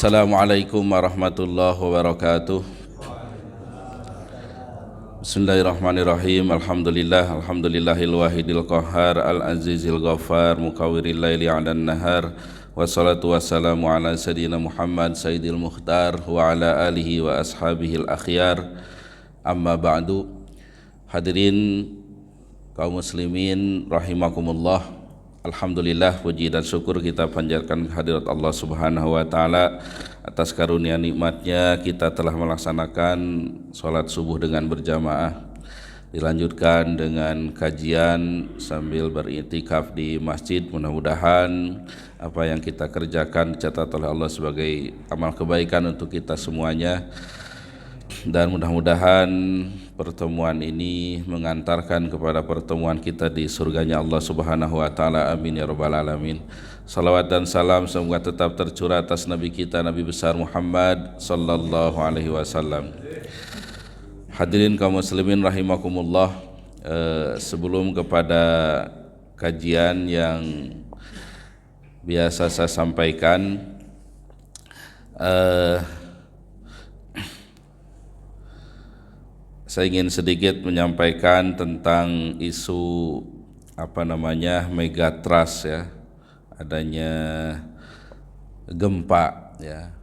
Assalamualaikum warahmatullahi wabarakatuh. Bismillahirrahmanirrahim. Alhamdulillahil wahidil qahhar al-azizil ghaffar mukawwiril laili 'alan nahar. Wassalatu wassalamu ala sayyidina Muhammad sayyidil mukhtar wa ala alihi wa ashabihil akhyar. Amma ba'du. Hadirin kaum muslimin rahimakumullah. Alhamdulillah, puji dan syukur kita panjatkan hadirat Allah Subhanahu wa taala atas karunia nikmatnya kita telah melaksanakan sholat subuh dengan berjamaah, dilanjutkan dengan kajian sambil beriktikaf di masjid. Mudah-mudahan apa yang kita kerjakan dicatat oleh Allah sebagai amal kebaikan untuk kita semuanya, dan mudah-mudahan pertemuan ini mengantarkan kepada pertemuan kita di surganya Allah Subhanahu wa taala. Amin ya rabbal alamin. Salawat dan salam semoga tetap tercurah atas Nabi kita, Nabi besar Muhammad sallallahu alaihi wasallam. Hadirin kaum muslimin rahimakumullah, sebelum kepada kajian yang biasa saya sampaikan, saya ingin sedikit menyampaikan tentang isu megatrust ya, adanya gempa ya,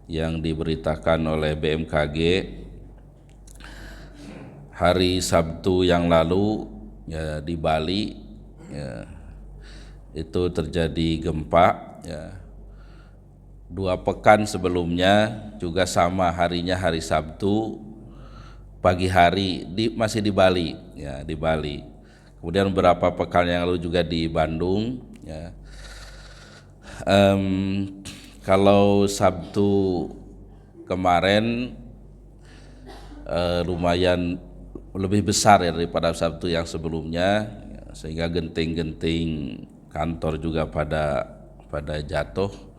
yang diberitakan oleh BMKG hari Sabtu yang lalu ya, di Bali ya, itu terjadi gempa ya. 2 pekan sebelumnya juga sama harinya, hari Sabtu pagi hari masih di Bali ya, di Bali. Kemudian beberapa pekan yang lalu juga di Bandung ya. Kalau Sabtu kemarin lumayan lebih besar ya daripada Sabtu yang sebelumnya ya, sehingga genting-genting kantor juga pada jatuh.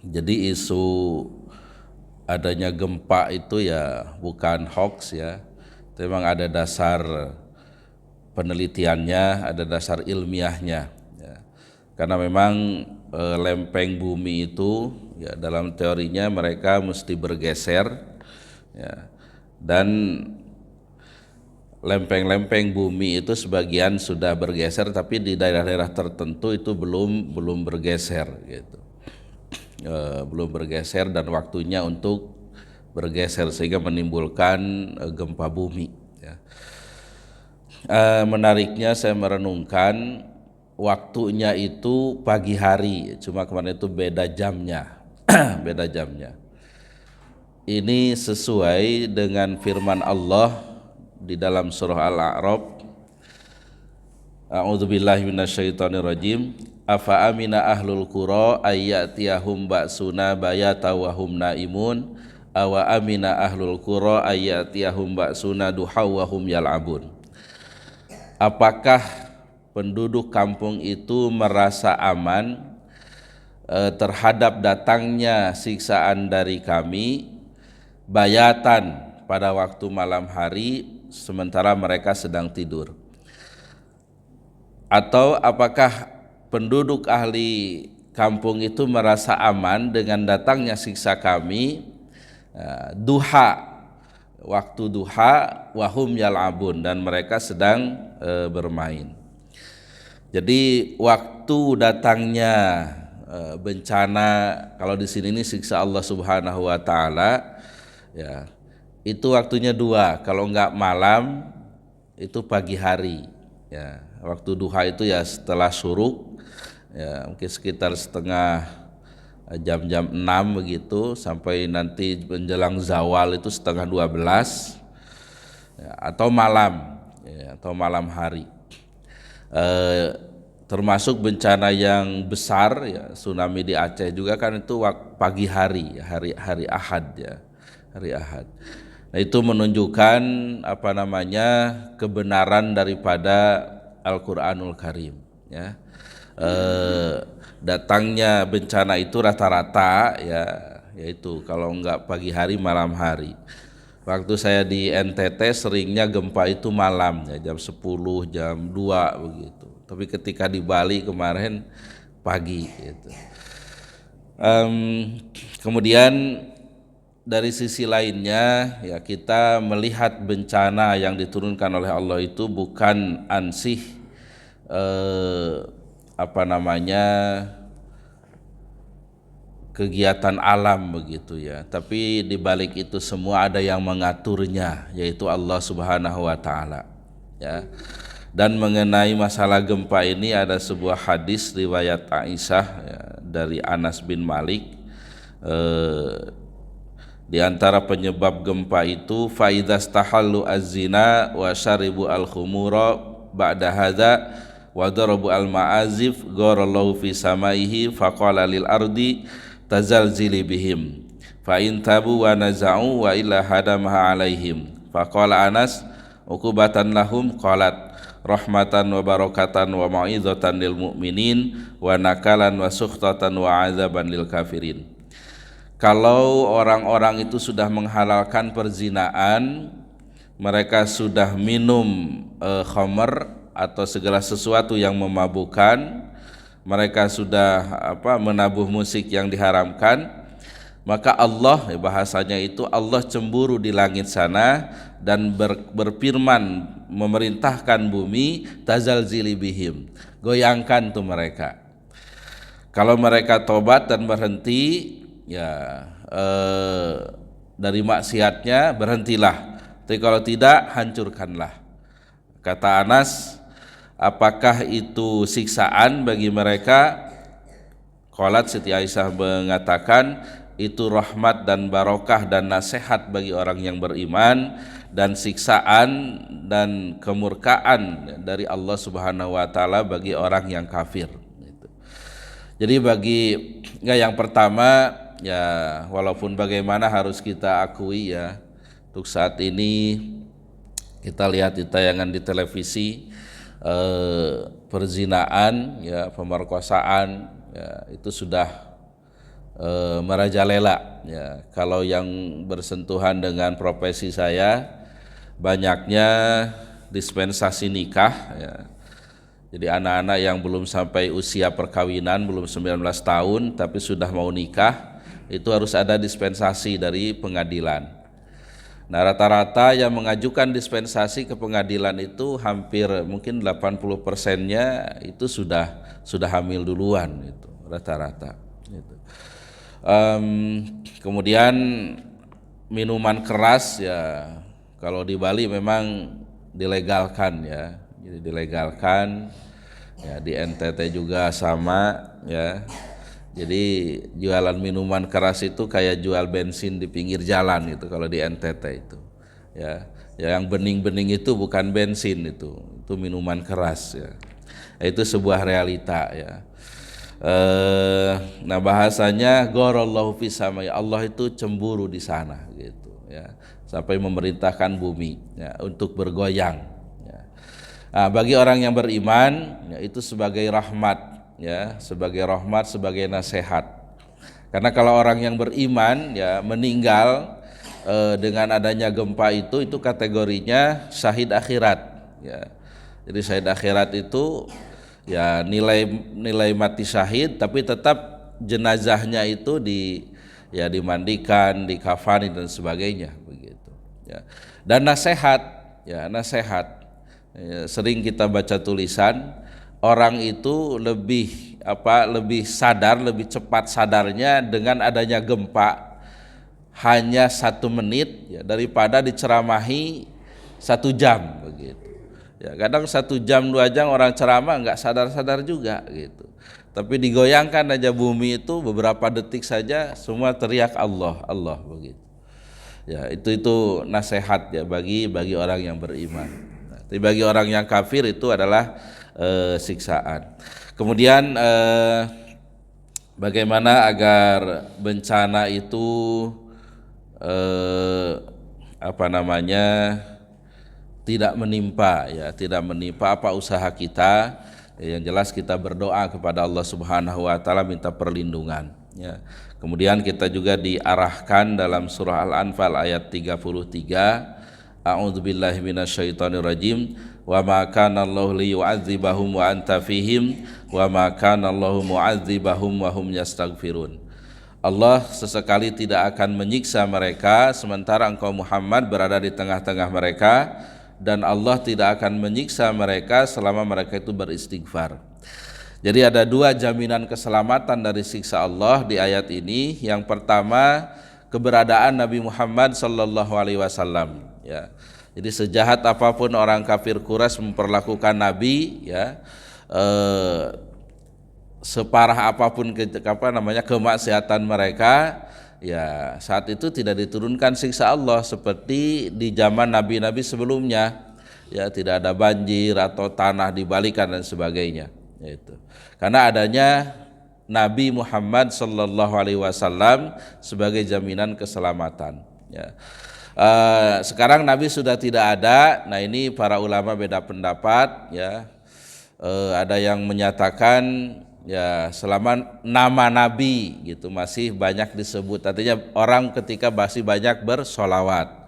Jadi isu adanya gempa itu ya bukan hoax ya, itu memang ada dasar penelitiannya, ada dasar ilmiahnya ya. Karena memang lempeng bumi itu ya, dalam teorinya mereka mesti bergeser ya, dan lempeng-lempeng bumi itu sebagian sudah bergeser, tapi di daerah-daerah tertentu itu belum bergeser gitu. Belum bergeser dan waktunya untuk bergeser sehingga menimbulkan gempa bumi ya. Menariknya saya merenungkan waktunya itu pagi hari, cuma kemarin itu beda jamnya. Beda jamnya. Ini sesuai dengan firman Allah di dalam surah Al-A'raf. A'udzubillahi minasyaitonirrajim. Afa amina ahlul qura ayyatiyahum ba'suna bayata wa hum naimun awa amina ahlul qura ayyatiyahum ba'suna duha wa hum yal'abun. Apakah penduduk kampung itu merasa aman terhadap datangnya siksaan dari kami bayatan pada waktu malam hari sementara mereka sedang tidur? Atau apakah penduduk ahli kampung itu merasa aman dengan datangnya siksa kami duha, waktu duha, wahum yal'abun, dan mereka sedang bermain. Jadi waktu datangnya bencana, kalau di sini ini siksa Allah Subhanahu wa taala ya, itu waktunya 2. Kalau enggak malam itu pagi hari ya. Waktu duha itu ya setelah syuruk ya, mungkin sekitar setengah jam 6 begitu, sampai nanti menjelang zawal itu setengah 12 ya, atau malam ya, atau malam hari. Termasuk bencana yang besar ya, tsunami di Aceh juga kan itu pagi hari ya, hari Ahad ya, hari Ahad. Nah, itu menunjukkan kebenaran daripada Al-Quranul Karim ya. Datangnya bencana itu rata-rata ya, yaitu kalau enggak pagi hari malam hari. Waktu saya di NTT seringnya gempa itu malam ya, jam 10, jam 2 begitu. Tapi ketika di Bali kemarin pagi gitu. Kemudian dari sisi lainnya ya kita melihat bencana yang diturunkan oleh Allah itu bukan ansih kegiatan alam begitu ya, tapi di balik itu semua ada yang mengaturnya, yaitu Allah Subhanahu wa taala ya. Dan mengenai masalah gempa ini ada sebuah hadis riwayat Aisyah ya, dari Anas bin Malik. Di antara penyebab gempa itu faidaz tahallu az-zina wa syaribu al-khumura ba'da hadza wa darabu al-ma'azif gharallahu fi samaihi faqala lil ardi tazalzili bihim fa in tabu wa naza'u wa illa hadamaha alaihim faqala Anas uqubatan lahum qalat rahmatan wa barakatan wa mau'izatan lil mu'minin wa nakalan wa sukhtatan wa azaban lil kafirin. Kalau orang-orang itu sudah menghalalkan perzinaan, mereka sudah minum khamr atau segala sesuatu yang memabukkan, mereka sudah menabuh musik yang diharamkan, maka Allah bahasanya itu Allah cemburu di langit sana dan berfirman memerintahkan bumi tazalzili bihim, goyangkan tuh mereka. Kalau mereka tobat dan berhenti ya dari maksiatnya, berhentilah. Tapi kalau tidak, hancurkanlah. Kata Anas, apakah itu siksaan bagi mereka? Qalat Siti Aisyah mengatakan itu rahmat dan barokah dan nasihat bagi orang yang beriman, dan siksaan dan kemurkaan dari Allah Subhanahu wa taala bagi orang yang kafir. Jadi yang pertama ya, walaupun bagaimana harus kita akui ya, untuk saat ini kita lihat di tayangan di televisi perzinaan ya, pemerkosaan ya, itu sudah merajalela ya. Kalau yang bersentuhan dengan profesi saya, banyaknya dispensasi nikah ya. Jadi anak-anak yang belum sampai usia perkawinan, belum 19 tahun tapi sudah mau nikah, itu harus ada dispensasi dari pengadilan. Nah, rata-rata yang mengajukan dispensasi ke pengadilan itu hampir mungkin 80%-nya itu sudah hamil duluan itu rata-rata gitu. Kemudian minuman keras ya, kalau di Bali memang dilegalkan ya. Jadi dilegalkan ya, di NTT juga sama ya. Jadi jualan minuman keras itu kayak jual bensin di pinggir jalan gitu kalau di NTT itu ya. Yang bening-bening itu bukan bensin, itu minuman keras ya. Itu sebuah realita ya. Nah, bahasanya gharallahu fi samai, Allah itu cemburu di sana gitu ya, sampai memerintahkan bumi ya untuk bergoyang. Nah, bagi orang yang beriman ya, itu sebagai rahmat ya, sebagai nasihat. Karena kalau orang yang beriman ya meninggal dengan adanya gempa itu kategorinya syahid akhirat ya. Jadi syahid akhirat itu ya nilai mati syahid, tapi tetap jenazahnya itu dimandikan, dikafani dan sebagainya begitu ya. Dan nasihat ya, sering kita baca tulisan orang itu lebih sadar, lebih cepat sadarnya dengan adanya gempa hanya 1 menit ya, daripada diceramahi 1 jam begitu ya. Kadang 1 jam 2 jam orang ceramah nggak sadar juga gitu, tapi digoyangkan aja bumi itu beberapa detik saja semua teriak Allah Allah begitu ya. Itu nasihat ya bagi orang yang beriman. Tapi bagi orang yang kafir itu adalah siksaan. Kemudian bagaimana agar bencana itu tidak menimpa apa usaha kita. Yang jelas kita berdoa kepada Allah Subhanahu wa taala minta perlindungan ya. Kemudian kita juga diarahkan dalam surah Al-Anfal ayat 33, a'udzubillahi minasyaitonirrajim, wa ma kana Allahu liyu'adzibahum wa anta fihim wa ma kana Allahu mu'adzibahum wa hum yastaghfirun. Allah sesekali tidak akan menyiksa mereka sementara engkau Muhammad berada di tengah-tengah mereka, dan Allah tidak akan menyiksa mereka selama mereka itu beristighfar. Jadi ada dua jaminan keselamatan dari siksa Allah di ayat ini. Yang pertama, keberadaan Nabi Muhammad sallallahu alaihi wasallam, ya. Jadi sejahat apapun orang kafir Quraisy memperlakukan Nabi, ya, separah apapun kemaksiatan mereka, ya, saat itu tidak diturunkan siksa Allah seperti di zaman nabi-nabi sebelumnya, ya, tidak ada banjir atau tanah dibalikan dan sebagainya, yaitu karena adanya Nabi Muhammad sallallahu alaihi wasallam sebagai jaminan keselamatan, ya. Sekarang Nabi sudah tidak ada. Nah, ini para ulama beda pendapat, ya. Ada yang menyatakan, ya, selama nama Nabi gitu masih banyak disebut, artinya orang ketika masih banyak bersolawat.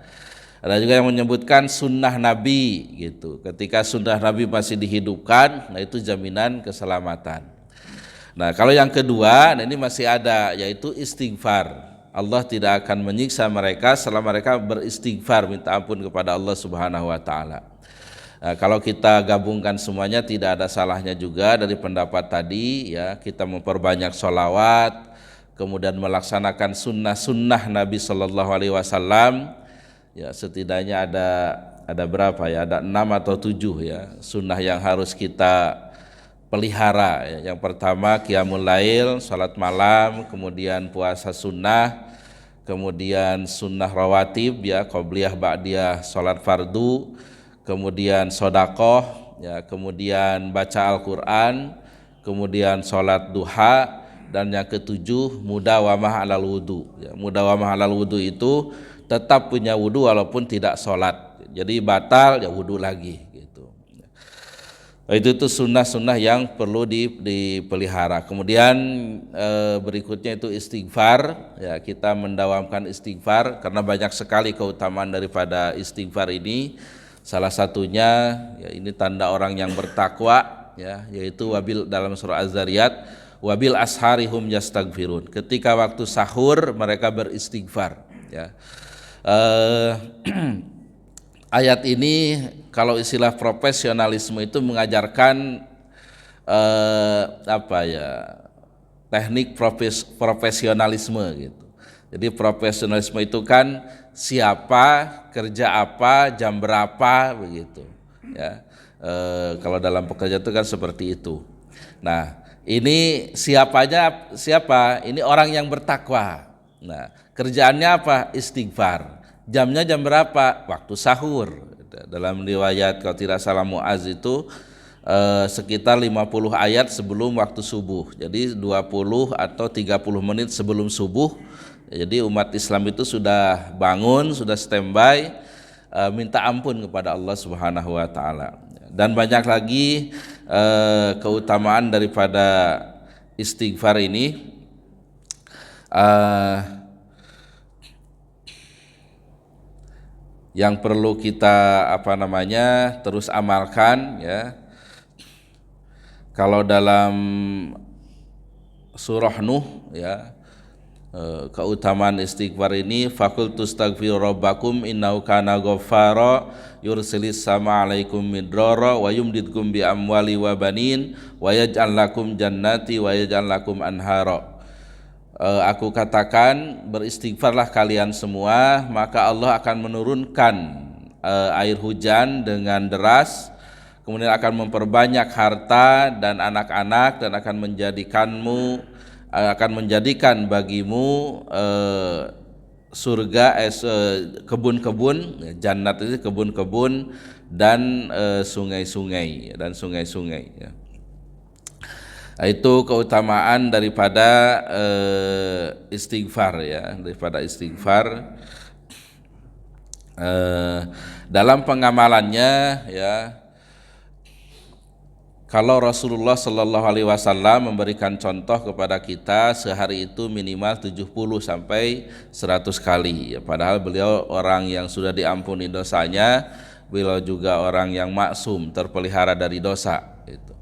Ada juga yang menyebutkan sunnah Nabi gitu, ketika sunnah Nabi masih dihidupkan, nah itu jaminan keselamatan. Nah, kalau yang kedua, nah ini masih ada, yaitu istighfar. Allah tidak akan menyiksa mereka selama mereka beristighfar, minta ampun kepada Allah Subhanahu wa taala. Nah, kalau kita gabungkan semuanya tidak ada salahnya juga dari pendapat tadi, ya, kita memperbanyak sholawat, kemudian melaksanakan sunnah-sunnah Nabi Shallallahu Alaihi Wasallam, ya, setidaknya ada berapa ya, ada 6 atau 7 ya sunnah yang harus kita pelihara, ya. Yang pertama qiyamul lail, salat malam, kemudian puasa sunnah, kemudian sunnah rawatib, ya, qobliyah ba'diyah salat fardu, kemudian sodakoh, ya, kemudian baca Al-Quran, kemudian sholat duha, dan yang ketujuh mudawamah alal wudu, ya. Mudawamah alal wudu itu tetap punya wudu walaupun tidak sholat, jadi batal ya wudu lagi gitu. Itu sunnah-sunnah yang perlu dipelihara. Kemudian berikutnya itu istighfar, ya, kita mendawamkan istighfar karena banyak sekali keutamaan daripada istighfar ini. Salah satunya, ya, ini tanda orang yang bertakwa, ya, yaitu wabil, dalam surah Az-Zariyat, wabil asharihum yastaghfirun. Ketika waktu sahur mereka beristighfar, ya. Ayat ini kalau istilah profesionalisme itu mengajarkan teknik profesionalisme gitu. Jadi profesionalisme itu kan siapa, kerja apa, jam berapa begitu, ya. Kalau dalam pekerjaan itu kan seperti itu. Nah, ini siapanya siapa? Ini orang yang bertakwa. Nah, kerjaannya apa? Istighfar. Jamnya jam berapa? Waktu sahur. Dalam riwayat kalau tidak salah Muaz itu sekitar 50 ayat sebelum waktu subuh. Jadi 20 atau 30 menit sebelum subuh. Jadi umat Islam itu sudah bangun, sudah standby, minta ampun kepada Allah Subhanahu wa taala. Dan banyak lagi keutamaan daripada istighfar ini. Yang perlu kita terus amalkan, ya. Kalau dalam surah Nuh, ya, keutamaan istighfar ini, faqultu astaghfiru rabbakum innahu kana ghaffara yursilis sama alaikum midrara wa yumdidkum bi amwali wa banin wa yaj'al lakum jannati wa yaj'al lakum anhara. Aku katakan, beristighfarlah kalian semua, maka Allah akan menurunkan air hujan dengan deras, kemudian akan memperbanyak harta dan anak-anak, dan akan menjadikan bagimu surga, kebun-kebun, jannat itu kebun-kebun dan sungai-sungai ya. Itu keutamaan daripada istighfar, ya, daripada istighfar. Dalam pengamalannya, ya, kalau Rasulullah Shallallahu Alaihi Wasallam memberikan contoh kepada kita, sehari itu minimal 70 sampai 100 kali, ya, padahal beliau orang yang sudah diampuni dosanya, beliau juga orang yang maksum, terpelihara dari dosa itu.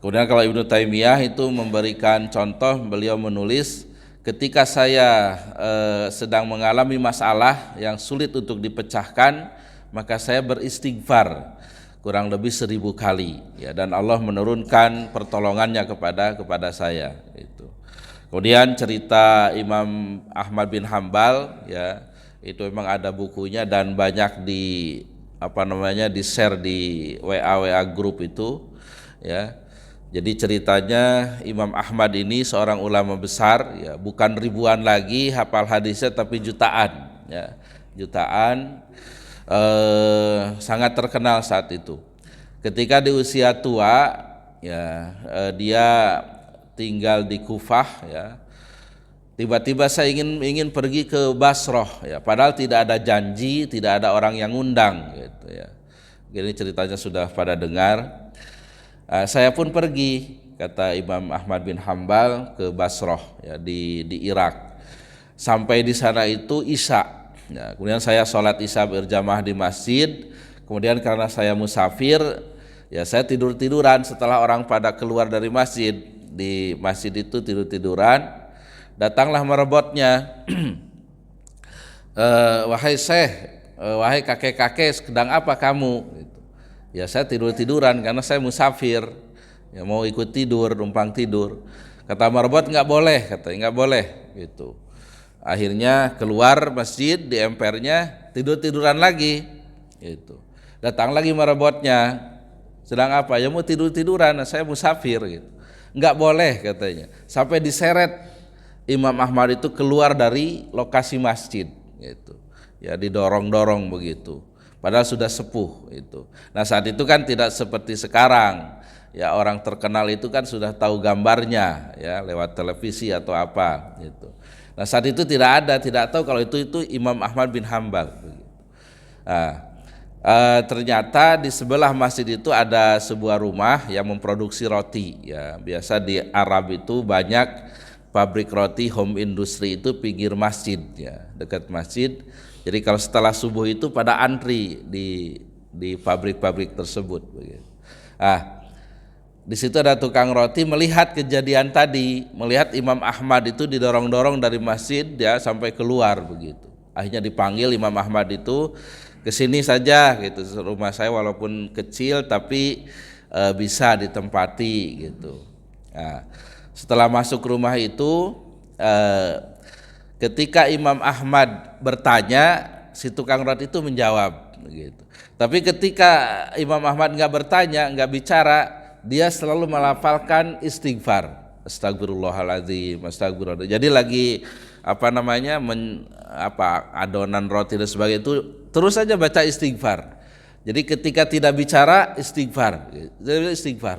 Kemudian kalau Ibnu Taimiyah itu memberikan contoh, beliau menulis, ketika saya sedang mengalami masalah yang sulit untuk dipecahkan, maka saya beristighfar kurang lebih 1000 kali ya, dan Allah menurunkan pertolongannya kepada saya itu. Kemudian cerita Imam Ahmad bin Hambal ya, itu memang ada bukunya dan banyak di share di WA grup itu ya. Jadi ceritanya Imam Ahmad ini seorang ulama besar ya, bukan ribuan lagi hafal hadisnya tapi jutaan ya, jutaan, sangat terkenal saat itu. Ketika di usia tua ya, dia tinggal di Kufah ya. Tiba-tiba saya ingin pergi ke Basrah ya, padahal tidak ada janji, tidak ada orang yang undang gitu ya. Ini ceritanya sudah pada dengar. Saya pun pergi, kata Imam Ahmad bin Hambal, ke Basrah ya, di Irak. Sampai di sana itu Isya. Ya, kemudian saya sholat Isya berjamaah di masjid. Kemudian karena saya musafir, ya saya tiduran setelah orang pada keluar dari masjid. Di masjid itu tiduran. Datanglah merebotnya. Wahai Syekh, wahai kakek-kakek, sedang apa kamu? Gitu. Ya saya tiduran karena saya musafir. Ya mau ikut tidur, numpang tidur. Kata merebot, nggak boleh, katanya nggak boleh. Gitu. Akhirnya keluar masjid, di empernya tiduran lagi gitu. Datang lagi merebotnya, sedang apa? Ya mau tiduran, saya musafir gitu. Enggak boleh katanya. Sampai diseret Imam Ahmad itu keluar dari lokasi masjid gitu. Ya didorong-dorong begitu. Padahal sudah sepuh itu. Nah saat itu kan tidak seperti sekarang. Ya orang terkenal itu kan sudah tahu gambarnya ya lewat televisi atau apa gitu. Nah saat itu tidak tahu kalau itu Imam Ahmad bin Hambal. Nah, ternyata di sebelah masjid itu ada sebuah rumah yang memproduksi roti. Ya biasa di Arab itu banyak pabrik roti, home industry itu pinggir masjid ya, dekat masjid. Jadi kalau setelah subuh itu pada antri di pabrik-pabrik tersebut. Di situ ada tukang roti melihat kejadian tadi, melihat Imam Ahmad itu didorong-dorong dari masjid ya sampai keluar begitu. Akhirnya dipanggil Imam Ahmad itu, kesini saja gitu, rumah saya walaupun kecil tapi bisa ditempati gitu. Nah, setelah masuk rumah itu, ketika Imam Ahmad bertanya, si tukang roti itu menjawab gitu. Tapi ketika Imam Ahmad nggak bertanya, nggak bicara, dia selalu melafalkan istighfar, astagfirullahaladzim, astagfirullah. Jadi lagi adonan roti dan sebagainya itu terus saja baca istighfar. Jadi ketika tidak bicara istighfar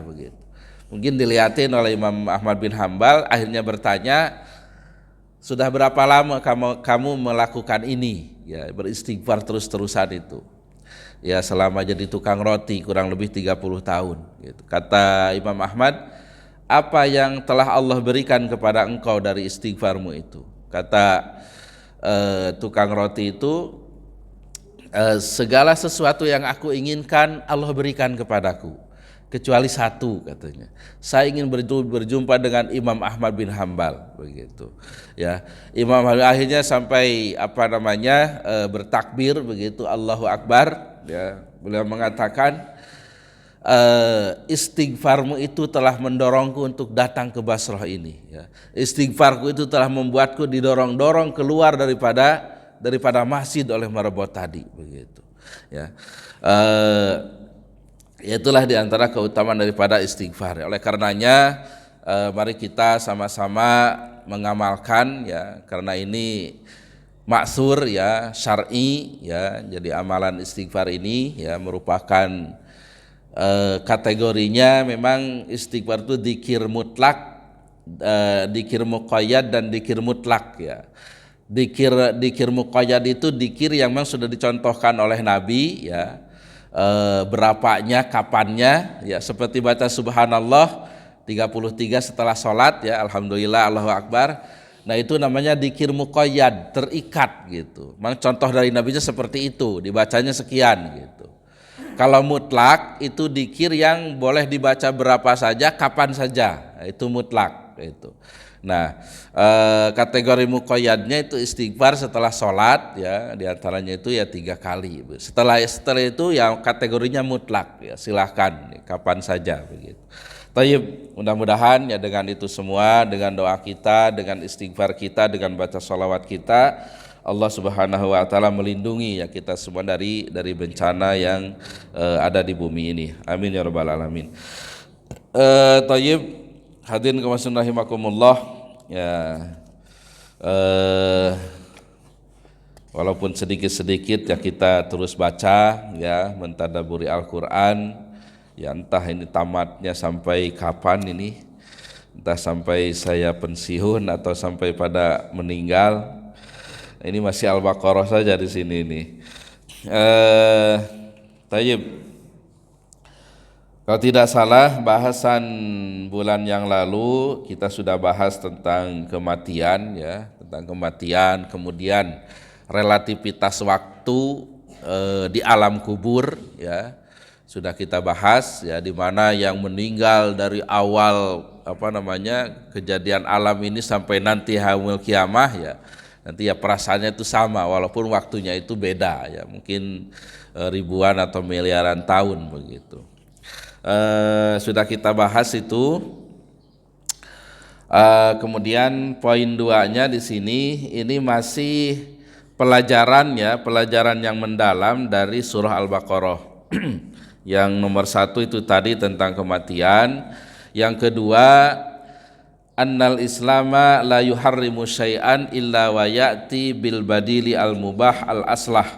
begitu. Mungkin dilihatin oleh Imam Ahmad bin Hambal, akhirnya bertanya, sudah berapa lama kamu melakukan ini? Ya beristighfar terus-terusan itu. Ya selama jadi tukang roti kurang lebih 30 tahun gitu. Kata Imam Ahmad, apa yang telah Allah berikan kepada engkau dari istighfarmu itu? Kata tukang roti itu, segala sesuatu yang aku inginkan Allah berikan kepadaku, kecuali satu, katanya. Saya ingin berjumpa dengan Imam Ahmad bin Hambal begitu. Ya, Imam Ahmad akhirnya sampai bertakbir begitu, Allahu Akbar. Ya, beliau mengatakan, istighfarmu itu telah mendorongku untuk datang ke Basrah ini. Ya. Istighfarku itu telah membuatku didorong-dorong keluar daripada masjid oleh merebot tadi begitu. Ya. Itulah diantara keutamaan daripada istighfar. Oleh karenanya, mari kita sama-sama mengamalkan ya, karena ini maksur ya, syar'i ya. Jadi amalan istighfar ini ya merupakan kategorinya memang istighfar itu dzikir mutlak, dzikir muqayyad dan dzikir mutlak ya. Dzikir muqayyad itu dzikir yang memang sudah dicontohkan oleh Nabi ya. Berapanya, kapannya ya, seperti baca subhanallah 33 setelah sholat ya, alhamdulillah, Allahu Akbar. Nah itu namanya dzikir muqayyad, terikat gitu. Memang contoh dari Nabi-nya seperti itu, dibacanya sekian gitu. Kalau mutlak itu dzikir yang boleh dibaca berapa saja, kapan saja, itu mutlak itu. Nah, kategori muqayyadnya itu istighfar setelah sholat, ya, diantaranya itu ya 3 kali. Setelah itu yang kategorinya mutlak, ya silahkan kapan saja begitu. Tayyib, mudah-mudahan ya dengan itu semua, dengan doa kita, dengan istighfar kita, dengan baca sholawat kita, Allah Subhanahu wa taala melindungi ya kita semua dari bencana yang ada di bumi ini. Amin ya rabbal alamin. Tayyib, hadirin kaum rahimakumullah, ya walaupun sedikit-sedikit ya kita terus baca ya, mentadaburi Al-Qur'an ya, entah ini tamatnya sampai kapan ini, entah sampai saya pensiun atau sampai pada meninggal. Ini masih Al-Baqarah saja di sini ini. Tayyib. Kalau tidak salah bahasan bulan yang lalu kita sudah bahas tentang kematian ya, tentang kematian, kemudian relativitas waktu di alam kubur ya. Sudah kita bahas ya, di mana yang meninggal dari awal kejadian alam ini sampai nanti yaumul kiamah ya. Nanti ya perasaannya itu sama walaupun waktunya itu beda ya, mungkin ribuan atau miliaran tahun begitu. Sudah kita bahas itu. Kemudian poin 2-nya di sini ini masih pelajaran ya, pelajaran yang mendalam dari surah Al-Baqarah. Yang nomor 1 itu tadi tentang kematian. Yang kedua, annal islama la yuharrimu syai'an illa wa ya'ti bil badili al mubah al aslah.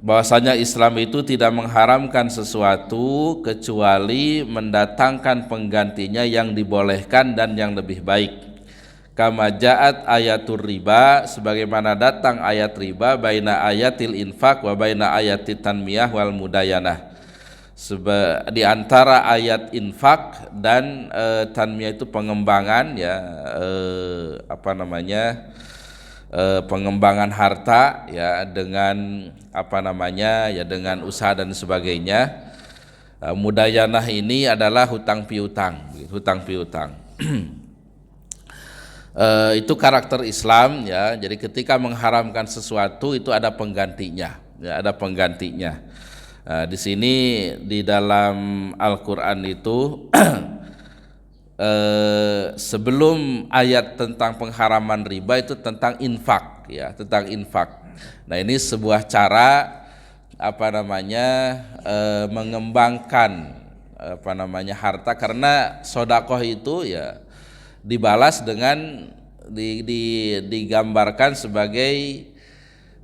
Bahwasanya Islam itu tidak mengharamkan sesuatu kecuali mendatangkan penggantinya yang dibolehkan dan yang lebih baik. Kama ja'at ayatur riba, sebagaimana datang ayat riba baina ayatil infak wa baina ayatit tanmiyah wal mudayanah. Di antara ayat infak dan tanmiyah itu pengembangan ya, pengembangan harta ya dengan dengan usaha dan sebagainya. Mudayanah ini adalah hutang piutang. Itu karakter Islam ya. Jadi ketika mengharamkan sesuatu itu ada penggantinya ya, ada penggantinya. Di sini di dalam Al-Qur'an itu sebelum ayat tentang pengharaman riba itu tentang infak ya, tentang infak. Nah, ini sebuah cara mengembangkan harta, karena sedekah itu ya dibalas dengan digambarkan sebagai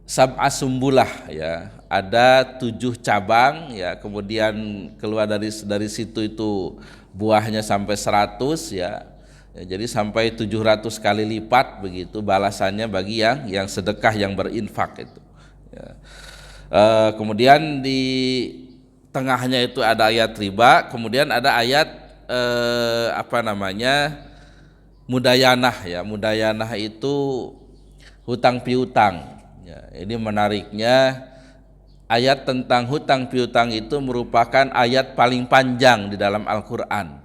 sab'a sumbulah ya, ada 7 cabang ya, kemudian keluar dari situ itu buahnya sampai 100 ya, jadi sampai 700 kali lipat begitu balasannya bagi yang sedekah, yang berinfak itu ya. Kemudian di tengahnya itu ada ayat riba, kemudian ada ayat mudayanah ya. Mudayanah itu hutang piutang. Ya, ini menariknya ayat tentang hutang piutang itu merupakan ayat paling panjang di dalam Al-Qur'an.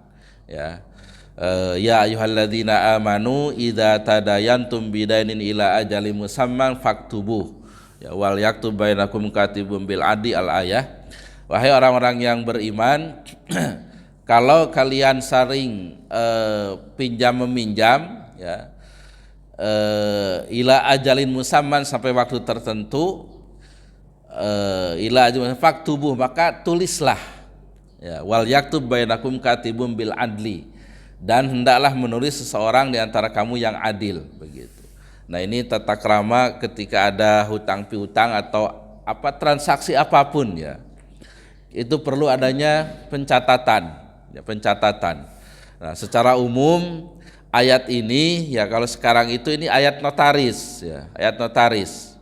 Ya. Ya ayyuhalladzina amanu idza tadayantum bidainin ila ajalin musamman faktubuh. Ya, wal yaktub bainakum katibun bil adi al-ayah. Wahai orang-orang yang beriman, kalau kalian saling pinjam meminjam ya, ila ajalin musamman sampai waktu tertentu, ila ajalin faktubuh, maka tulislah ya, wal yaktub bainakum katibun bil adli, dan hendaklah menulis seseorang di antara kamu yang adil begitu. Nah, ini tata krama ketika ada hutang piutang atau transaksi apapun ya, itu perlu adanya pencatatan ya, pencatatan. Nah, secara umum ayat ini ya, kalau sekarang itu ini ayat notaris ya, ayat notaris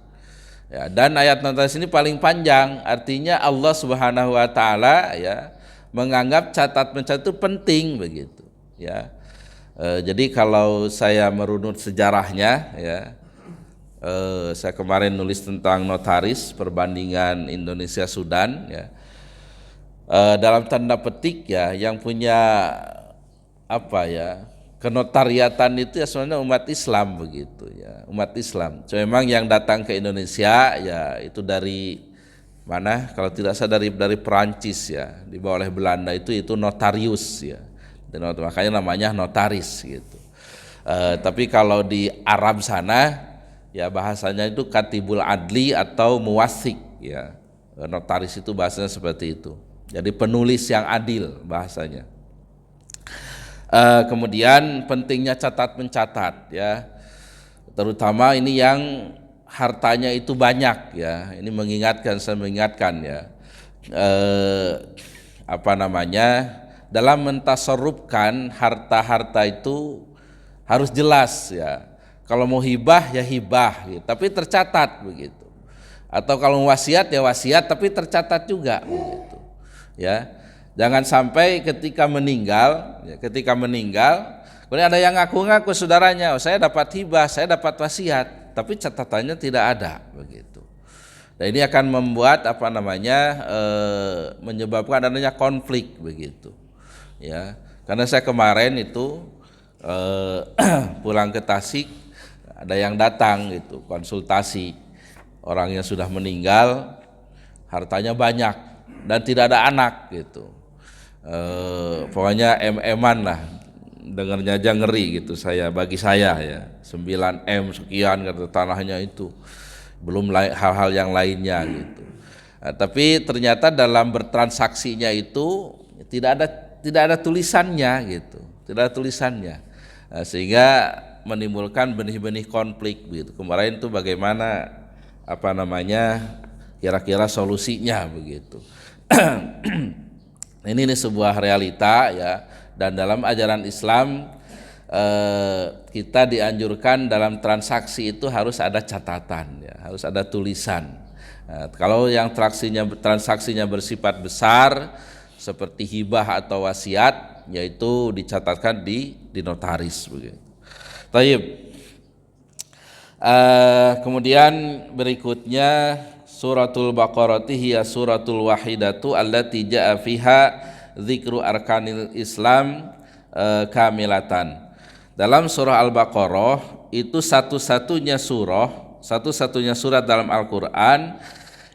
ya, dan ayat notaris ini paling panjang, artinya Allah Subhanahu wa taala ya menganggap mencatat itu penting begitu ya. Jadi kalau saya merunut sejarahnya ya, Saya kemarin nulis tentang notaris perbandingan Indonesia Sudan ya. Dalam tanda petik ya, yang punya apa ya, kenotariatan itu ya sebenarnya umat Islam begitu ya, umat Islam. Cuma memang yang datang ke Indonesia ya itu dari mana? Kalau tidak salah dari Perancis ya, dibawa oleh Belanda itu notarius ya. Dan makanya namanya notaris gitu. Tapi kalau di Arab sana ya bahasanya itu katibul adli atau muwasik ya. Notaris itu bahasanya seperti itu. Jadi penulis yang adil bahasanya. Kemudian pentingnya catat mencatat ya, terutama ini yang hartanya itu banyak ya. Ini saya mengingatkan ya, dalam mentasarrufkan harta-harta itu harus jelas ya. Kalau mau hibah ya hibah gitu, tapi tercatat begitu. Atau kalau wasiat ya wasiat tapi tercatat juga begitu. Ya. Jangan sampai ketika meninggal, kemudian ada yang ngaku-ngaku saudaranya, saya dapat hibah, saya dapat wasiat, tapi catatannya tidak ada begitu. Dan ini akan membuat menyebabkan adanya konflik begitu. Ya, karena saya kemarin itu pulang ke Tasik, ada yang datang gitu konsultasi, orangnya sudah meninggal, hartanya banyak dan tidak ada anak gitu. Pokoknya MM-an lah, dengarnya aja ngeri gitu bagi saya ya, 9M sekian kata tanahnya itu, belum hal-hal yang lainnya gitu. Tapi ternyata dalam bertransaksinya itu tidak ada tulisannya gitu, tidak ada tulisannya, sehingga menimbulkan benih-benih konflik gitu. Kemarin itu bagaimana kira-kira solusinya begitu. Ini sebuah realita ya, dan dalam ajaran Islam kita dianjurkan dalam transaksi itu harus ada catatan ya, harus ada tulisan. Kalau yang transaksinya bersifat besar seperti hibah atau wasiat, yaitu dicatatkan di notaris begitu. Taib. Kemudian berikutnya Suratul Baqarah hiya suratul wahidatu allati ja'a fiha dzikru arkanil Islam kamilatan. Dalam surah Al-Baqarah itu satu-satunya surat dalam Al-Qur'an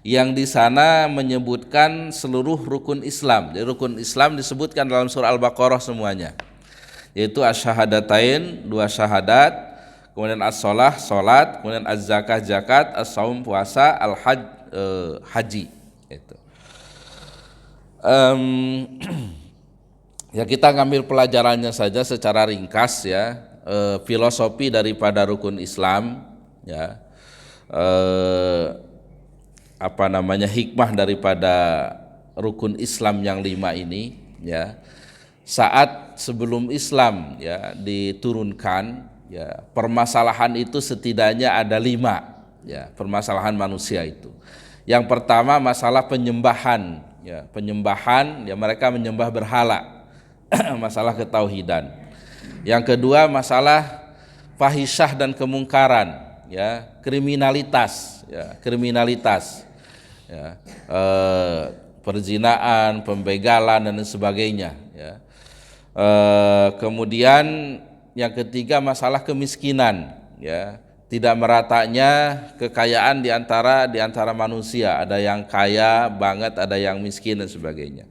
yang di sana menyebutkan seluruh rukun Islam. Jadi rukun Islam disebutkan dalam surah Al-Baqarah semuanya. Yaitu asyhadatain, 2 syahadat, kemudian as-shalah, salat, kemudian az-zakah, zakat, as-shaum, puasa, al-hajj, haji itu. Ya kita ngambil pelajarannya saja secara ringkas ya, filosofi daripada rukun Islam ya, hikmah daripada rukun Islam yang 5 ini ya. Saat sebelum Islam ya diturunkan ya, permasalahan itu setidaknya ada 5 ya, permasalahan manusia itu. Yang pertama masalah penyembahan ya, mereka menyembah berhala. Masalah ketauhidan. Yang kedua masalah fahisyah dan kemungkaran ya, kriminalitas ya, perzinaan, pembegalan dan sebagainya ya. Kemudian yang ketiga masalah kemiskinan ya, tidak meratanya kekayaan di antara manusia, ada yang kaya banget, ada yang miskin dan sebagainya.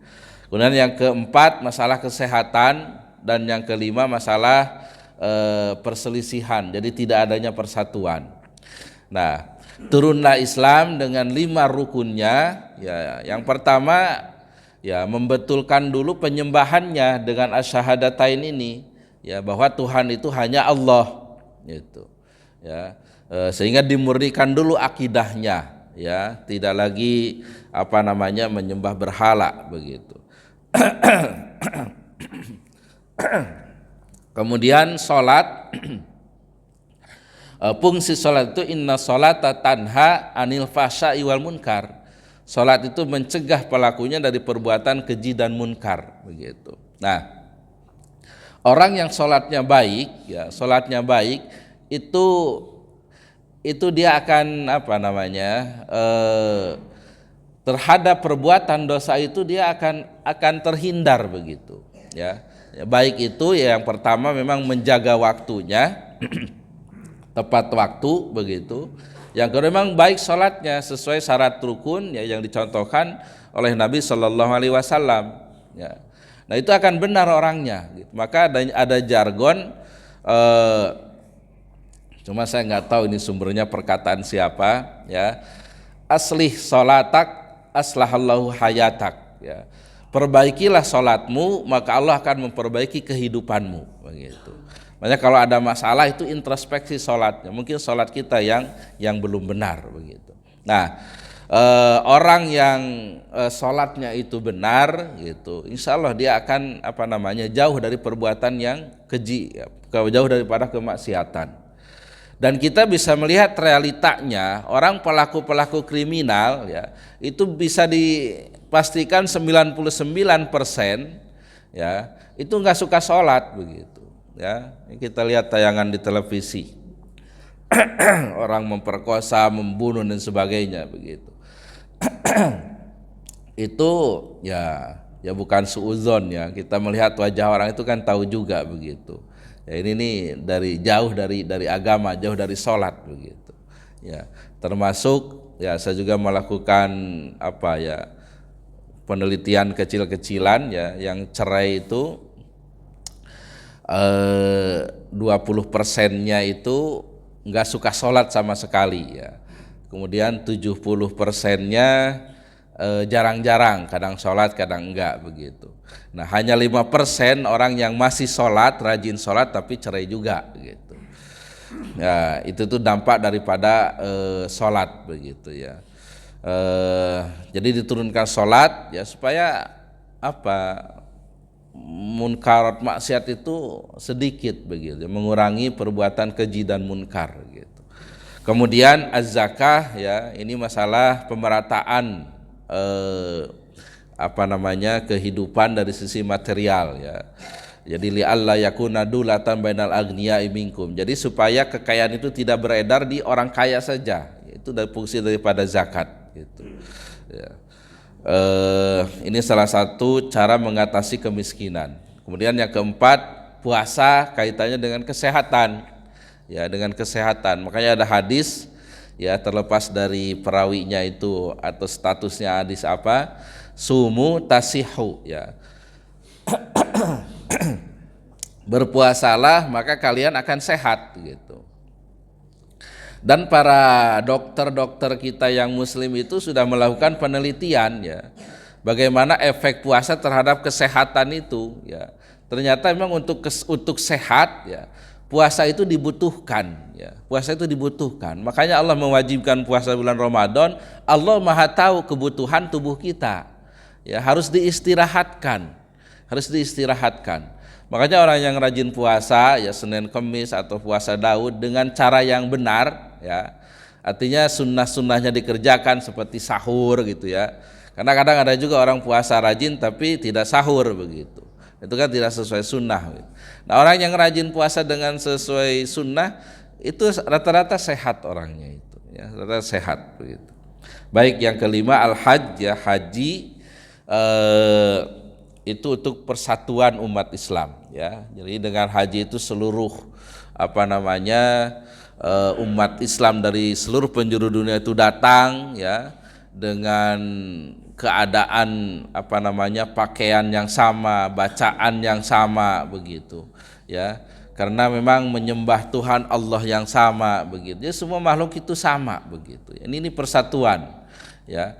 Kemudian yang keempat masalah kesehatan, dan yang kelima masalah perselisihan, jadi tidak adanya persatuan. Nah, turunlah Islam dengan 5 rukunnya ya. Yang pertama ya, membetulkan dulu penyembahannya dengan asyhadatain ini ya, bahwa Tuhan itu hanya Allah gitu ya, sehingga dimurnikan dulu akidahnya ya, tidak lagi menyembah berhala begitu. Kemudian sholat, fungsi sholat itu inna sholata tanha anil fahsya'i wal munkar. Sholat itu mencegah pelakunya dari perbuatan keji dan munkar begitu. Nah, orang yang sholatnya baik ya, itu itu dia akan terhadap perbuatan dosa itu dia akan terhindar begitu ya. Baik itu ya, yang pertama memang menjaga waktunya tepat waktu begitu. Yang kedua memang baik sholatnya sesuai syarat rukun ya yang dicontohkan oleh Nabi Shallallahu Alaihi Wasallam ya. Nah itu akan benar orangnya gitu. Maka ada jargon cuma saya nggak tahu ini sumbernya perkataan siapa ya, aslih sholatak aslahallahu hayatak ya. Perbaikilah sholatmu maka Allah akan memperbaiki kehidupanmu begitu. Makanya kalau ada masalah itu introspeksi sholatnya, mungkin sholat kita yang belum benar begitu. Nah orang yang sholatnya itu benar gitu, insya Allah dia akan jauh dari perbuatan yang keji, jauh daripada kemaksiatan. Dan kita bisa melihat realitanya, orang pelaku-pelaku kriminal ya itu bisa dipastikan 99% ya itu nggak suka sholat begitu ya. Kita lihat tayangan di televisi orang memperkosa, membunuh dan sebagainya begitu. Itu ya bukan suudzon ya, kita melihat wajah orang itu kan tahu juga begitu. Ya ini nih jauh dari agama, jauh dari sholat begitu. Ya, termasuk ya saya juga melakukan penelitian kecil-kecilan ya, yang cerai itu 20%-nya itu nggak suka sholat sama sekali ya. Kemudian 70%-nya jarang-jarang, kadang sholat kadang enggak begitu. Nah hanya 5% orang yang masih sholat, rajin sholat tapi cerai juga gitu. Ya itu tuh dampak daripada sholat begitu ya. Jadi diturunkan sholat ya supaya munkarat maksiat itu sedikit begitu, mengurangi perbuatan keji dan munkar gitu. Kemudian az-zakah ya, ini masalah pemerataan kehidupan dari sisi material ya. Jadi li'alla yakuna dulatan bainal agniya'i minkum. Jadi supaya kekayaan itu tidak beredar di orang kaya saja. Itu dari fungsi daripada zakat gitu. Ya. Ini salah satu cara mengatasi kemiskinan. Kemudian yang keempat, puasa kaitannya dengan kesehatan. Ya, dengan kesehatan. Makanya ada hadis ya, terlepas dari perawinya itu atau statusnya hadis apa, sumu tasihu ya. Berpuasalah maka kalian akan sehat gitu. Dan para dokter-dokter kita yang muslim itu sudah melakukan penelitian ya, bagaimana efek puasa terhadap kesehatan itu ya. Ternyata memang untuk sehat ya, puasa itu dibutuhkan ya. Puasa itu dibutuhkan. Makanya Allah mewajibkan puasa bulan Ramadan. Allah Maha tahu kebutuhan tubuh kita. Ya, harus diistirahatkan. Harus diistirahatkan. Makanya orang yang rajin puasa ya Senin Kemis atau puasa Daud dengan cara yang benar ya. Artinya sunnah-sunnahnya dikerjakan seperti sahur gitu ya. Karena kadang ada juga orang puasa rajin tapi tidak sahur begitu. Itu kan tidak sesuai sunnah gitu. Nah orang yang rajin puasa dengan sesuai sunnah itu rata-rata sehat orangnya itu ya, rata-rata sehat begitu. Baik, yang kelima al-hajj ya, haji itu untuk persatuan umat Islam ya. Jadi dengan haji itu seluruh umat Islam dari seluruh penjuru dunia itu datang ya, dengan keadaan pakaian yang sama, bacaan yang sama begitu ya. Karena memang menyembah Tuhan Allah yang sama begitu. Jadi semua makhluk itu sama begitu. Ini persatuan ya.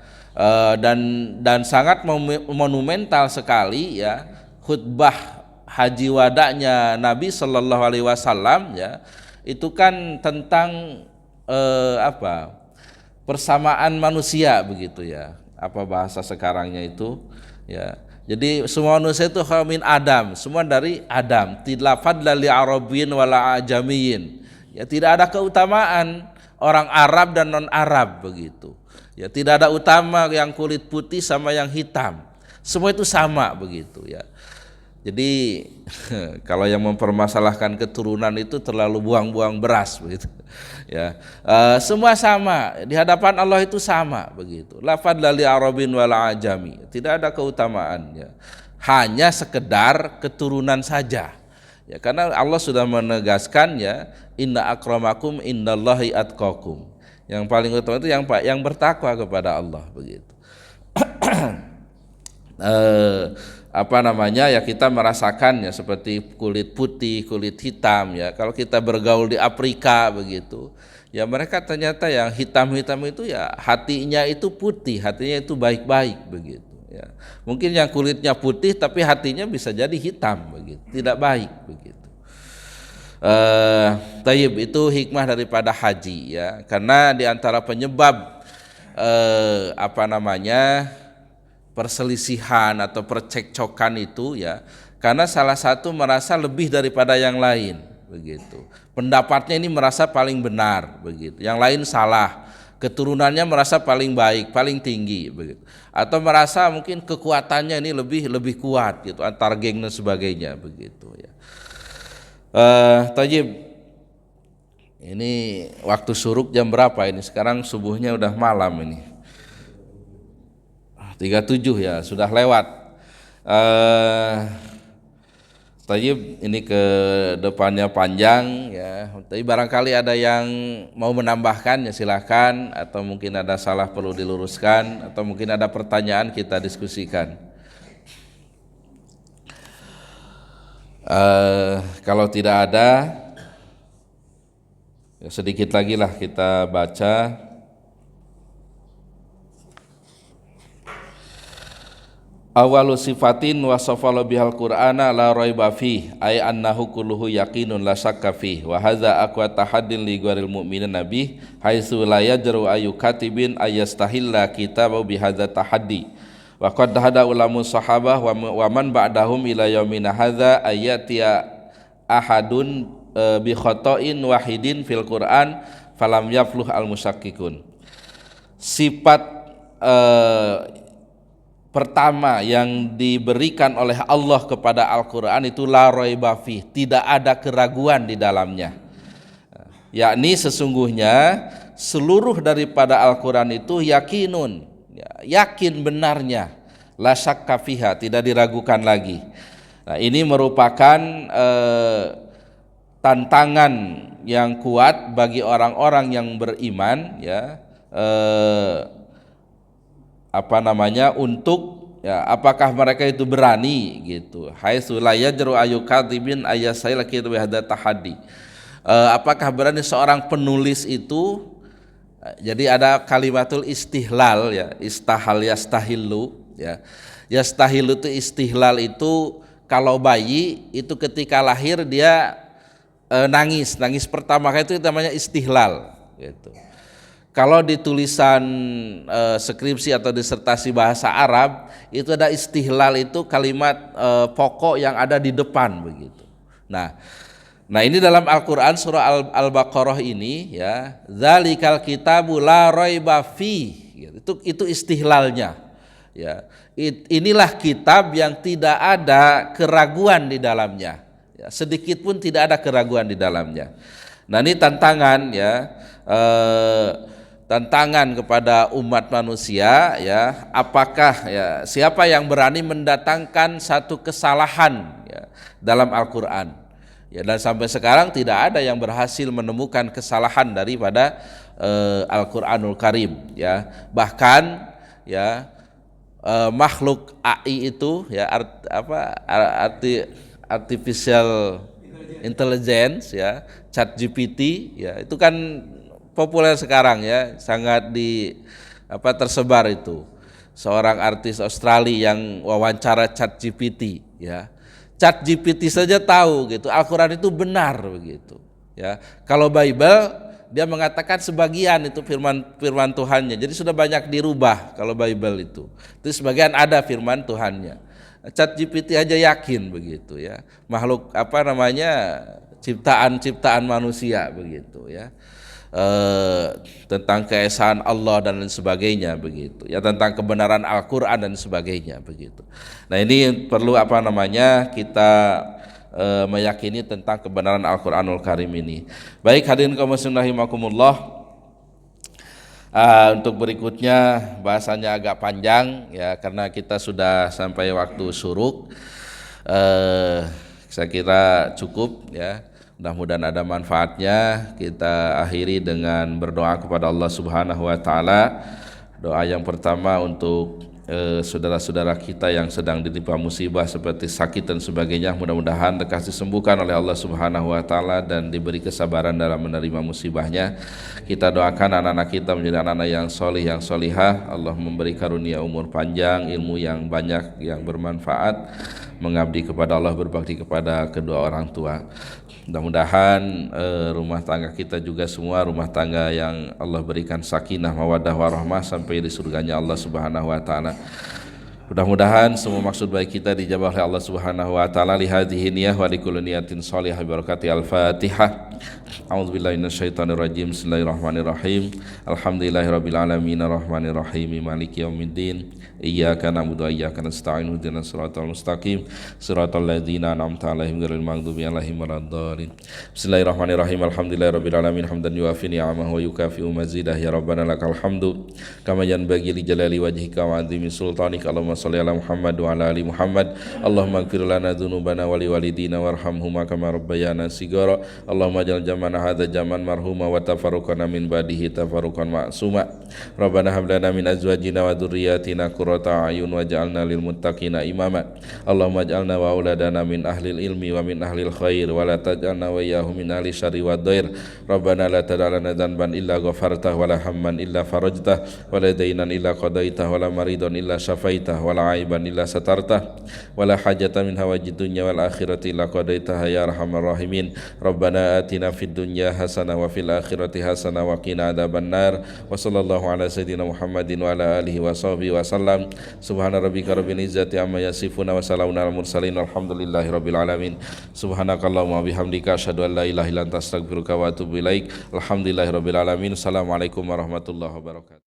Dan sangat monumental sekali ya khutbah haji wadanya Nabi Shallallahu Alaihi Wasallam ya, itu kan tentang persamaan manusia begitu ya, bahasa sekarangnya itu ya. Jadi semua manusia itu min Adam, semua dari Adam. Tidak fadla li arabiyyin wala ajamiyyin ya, tidak ada keutamaan orang Arab dan non Arab begitu. Ya, tidak ada utama yang kulit putih sama yang hitam. Semua itu sama begitu ya. Jadi kalau yang mempermasalahkan keturunan itu terlalu buang-buang beras begitu. Ya, semua sama di hadapan Allah itu sama begitu. La fadla li arabin wala ajami. Tidak ada keutamaan ya. Hanya sekedar keturunan saja. Ya, karena Allah sudah menegaskan ya, inna akramakum indallahi atqakum. Yang paling utama itu yang bertakwa kepada Allah begitu. Apa namanya ya, kita merasakannya seperti kulit putih, kulit hitam ya. Kalau kita bergaul di Afrika begitu, ya mereka ternyata yang hitam-hitam itu ya hatinya itu putih, hatinya itu baik-baik begitu ya. Mungkin yang kulitnya putih tapi hatinya bisa jadi hitam begitu, tidak baik begitu. Tayyib, itu hikmah daripada haji ya, karena di antara penyebab apa namanya perselisihan atau percekcokan itu ya, karena salah satu merasa lebih daripada yang lain begitu. Pendapatnya ini merasa paling benar begitu, yang lain salah. Keturunannya merasa paling baik, paling tinggi begitu. Atau merasa mungkin kekuatannya ini lebih kuat gitu, antar geng dan sebagainya begitu ya. Tajib, ini waktu syuruk jam berapa ini? Sekarang subuhnya udah malam ini. 37 ya, sudah lewat. Tayyib, ini ke depannya panjang ya. Tapi barangkali ada yang mau menambahkan ya silahkan, atau mungkin ada salah perlu diluruskan, atau mungkin ada pertanyaan kita diskusikan. Kalau tidak ada, ya sedikit lagi lah kita baca. Awalu sifatin wasafala bihal qur'ana la raiba fi ay annahu kulluhu yaqinun la syakka fi wa hadza aqwa tahaddin li ghairil mu'minin nabi haitsu la yajru ayu katibin ayastahilla kitabu bihadza tahaddi wa qad hada ulamus sahabah wa man ba'dahum ila yaumina hadza ayatiya ahadun bi khata'in wahidin fil qur'an falam yafluh al musakkikun. Sifat pertama yang diberikan oleh Allah kepada Al-Quran itu la raiba fi, tidak ada keraguan di dalamnya, yakni sesungguhnya seluruh daripada Al-Quran itu yakinun, yakin benarnya, la syakka fiha, tidak diragukan lagi. Nah, ini merupakan tantangan yang kuat bagi orang-orang yang beriman ya, apa namanya, untuk ya, apakah mereka itu berani gitu, haitsu la yajru ayu katibin ayasaila kitu bihadza tahaddi, apakah berani seorang penulis itu, jadi ada kalimatul istihlal ya, istahal yastahillu ya. Yastahillu itu istihlal itu kalau bayi itu ketika lahir dia nangis pertama kali itu namanya istihlal gitu. Kalau di tulisan skripsi atau disertasi bahasa Arab itu ada istihlal, itu kalimat pokok yang ada di depan begitu. Nah ini dalam Al-Qur'an surah Al-Baqarah ini ya, dzalikal kitabu la raiba fi, itu istihlalnya ya. Inilah kitab yang tidak ada keraguan di dalamnya ya, sedikit pun tidak ada keraguan di dalamnya. Nah ini tantangan ya, tantangan kepada umat manusia ya, apakah ya siapa yang berani mendatangkan satu kesalahan ya dalam Al-Qur'an ya, dan sampai sekarang tidak ada yang berhasil menemukan kesalahan daripada Al-Qur'anul Karim ya. Bahkan ya makhluk AI itu ya, artificial intelligence ya, ChatGPT ya, itu kan populer sekarang ya, sangat tersebar itu. Seorang artis Australia yang wawancara ChatGPT ya. ChatGPT saja tahu gitu, Al-Qur'an itu benar begitu ya. Kalau Bible dia mengatakan sebagian itu firman Tuhannya. Jadi sudah banyak dirubah kalau Bible itu. Itu sebagian ada firman Tuhannya. ChatGPT aja yakin begitu ya. Makhluk ciptaan manusia begitu ya. tentang keesaan Allah dan lain sebagainya begitu. Ya, tentang kebenaran Al-Qur'an dan sebagainya begitu. Nah, ini perlu kita meyakini tentang kebenaran Al-Qur'anul Karim ini. Baik, hadirin kaum muslimin rahimakumullah. Untuk berikutnya bahasanya agak panjang ya, karena kita sudah sampai waktu syuruk. Saya kira cukup ya. Mudah-mudahan ada manfaatnya. Kita akhiri dengan berdoa kepada Allah Subhanahu wa taala. Doa yang pertama untuk saudara-saudara kita yang sedang ditimpa musibah seperti sakit dan sebagainya, mudah-mudahan dikasih sembuhkan oleh Allah Subhanahu wa taala dan diberi kesabaran dalam menerima musibahnya. Kita doakan anak-anak kita menjadi anak-anak yang solih, yang solihah. Allah memberi karunia umur panjang, ilmu yang banyak, yang bermanfaat, mengabdi kepada Allah, berbakti kepada kedua orang tua. Mudah-mudahan rumah tangga kita juga semua rumah tangga yang Allah berikan sakinah, mawaddah, warahmah sampai di surganya Allah Subhanahu wa taala. Mudah-mudahan semua maksud baik kita dijabah oleh Allah Subhanahu wa taala. Li hadhihi niyah wa li kulli niyatin shalihah bi barakati al-Fatihah. A'udzubillahi minasyaitonir rajim. Bismillahirrahmanirrahim. Alhamdulillahirabbil alamin arrahmanir rahim maliki yaumiddin. Iyyaka na'budu wa iyyaka nasta'in ihdinas siratal mustaqim siratal ladzina an'amta 'alaihim ghairil maghdubi 'alaihim waladdallin. Bismillahirrahmanirrahim. Alhamdulillahirabbil alamin hamdan yuwafi ni'amahu wa yukafi'u mazidah. Ya rabbana lakal hamdu kama yanbaghi li jalali wajhika wa 'azimi sultanika. Allahumma shalli ala Muhammad wa ala ali Muhammad. Allahumma ighfir lana dzunubana wa li walidina warhamhuma kama rabbayana shighara. Allahumma ja'al jam'ana hadza jam'an marhuma wa tafarruqana min ba'dihi tafarruqan ma'suma. Rabbana hab lana min azwajina wa dhurriyyatina qurrata a'yun waj'alna lil muttaqina imama. Allahumma ij'alna wa auladana min ahlil ilmi wa min ahlil khair wa la taj'alna wa iyyahum min ahli syarri wad dhair. Rabbana la tad'alna dhanban illa ghafartah wa la hamman illa farajtah wa la daynan illa qadaitah wa la maridan illa syafaitah wa la aiban illa satartah wa la hajatan min hawajid dunya wal akhirati illa qadaitah ya arhamar rahimin. Rabbana atina fid dunya hasanah wa fil akhirati hasanah wa qina adzabannar. Wa sallallahu ala sayyidina Muhammadin wa ala alihi wa sahbihi wa sallam. Subhana rabbika rabbil izzati amma yasifuna wa salamun alal mursalin walhamdulillahi rabbil alamin. Subhanakallahumma bihamdika asyhadu an la ilaha illa anta astaghfiruka wa atubu ilaik. Alhamdulillahi rabbil alamin. Assalamualaikum warahmatullahi wabarakatuh.